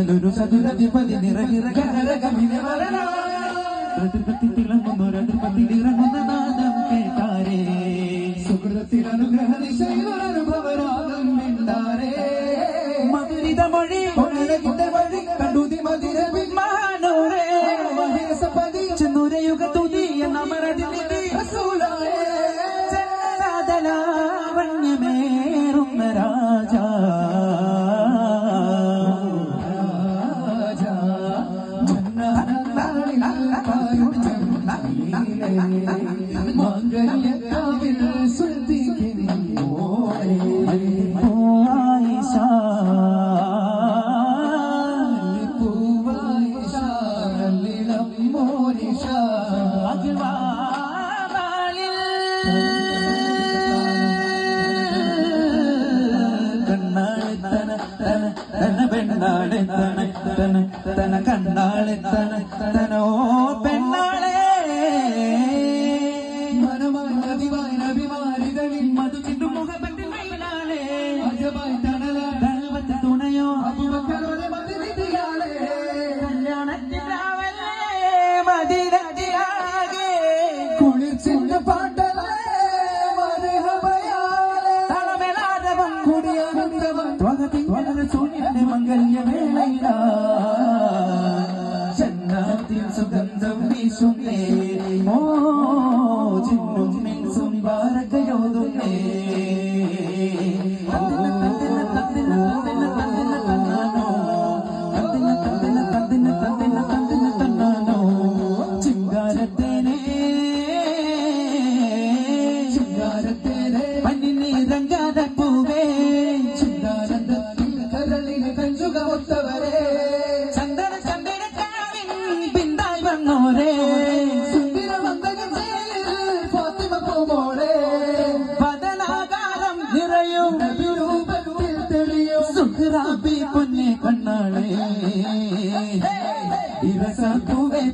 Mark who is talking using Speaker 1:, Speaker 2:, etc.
Speaker 1: പകലൊരു ചതുരധിപതി തിളങ്ങുന്നൊരതിർപ്പത്തിലിറങ്ങുന്ന നാദം കേട്ടാരേ സുഹൃത്തിൽ അനുഗ്രഹ ദിശയിലൊരനുഭവരാഗം മിണ്ടാരേ മധുരിത മൊഴി വഴി കണ്ടുതി മധുര വിമാനോരേ മഹേസപതി ചെന്നുരയുഗ തുതി എന്ന മരതിന്റെ റസൂലായേ വണ്യമേറുന്ന രാജാ മംഗല്യക്കാവിൽ പെണ്ണാളെ തന കണ്ണാളെ തനോ പെണ്ണാളെ മനമാനദിവായ നബിമാരികളിൽ മധു ചിന്തു മുഖപെട്ടിൽ മയിലാളെ അജബായി തണലത്തെ തുണയോ അബൂബക്കറുടെ മദിനയിലാളെ കല്യാണത്തിലാവല്ലേ മദീനയിലാകെ കുളിർച്ചിന്റെ പാട്ടല്ലേ മർഹബയാലേ തളമേലാദവം കുടിയാനന്ദവം ത്വഗതിവന സൂര്യന്റെ മംഗല്യവേളയിലാ ജന്നാത്തിൽ സുഗന്ധം വീശുന്നേ മോജിന്നും മിൻസും ബാരകയോതുന്നേ ചിങ്കാരത്തേനെ പന്നിനീരങ്കാത പൂവേ ചിങ്കാരത്തിൽ കരളിന് കഞ്ചുക ഒത്തവരെ ചന്ദന ചന്ദന കാവിൻ പിന്തായി വന്നോരേ സുന്ദര വന്ദകം ഫാത്തിമ പോമോളെ പതനാകാരം നിറയും രൂപത്തിൽ തെളിയും സുഹ്റാബി പൊന്നെ കണ്ണാളെ ഇരസ പൂവേ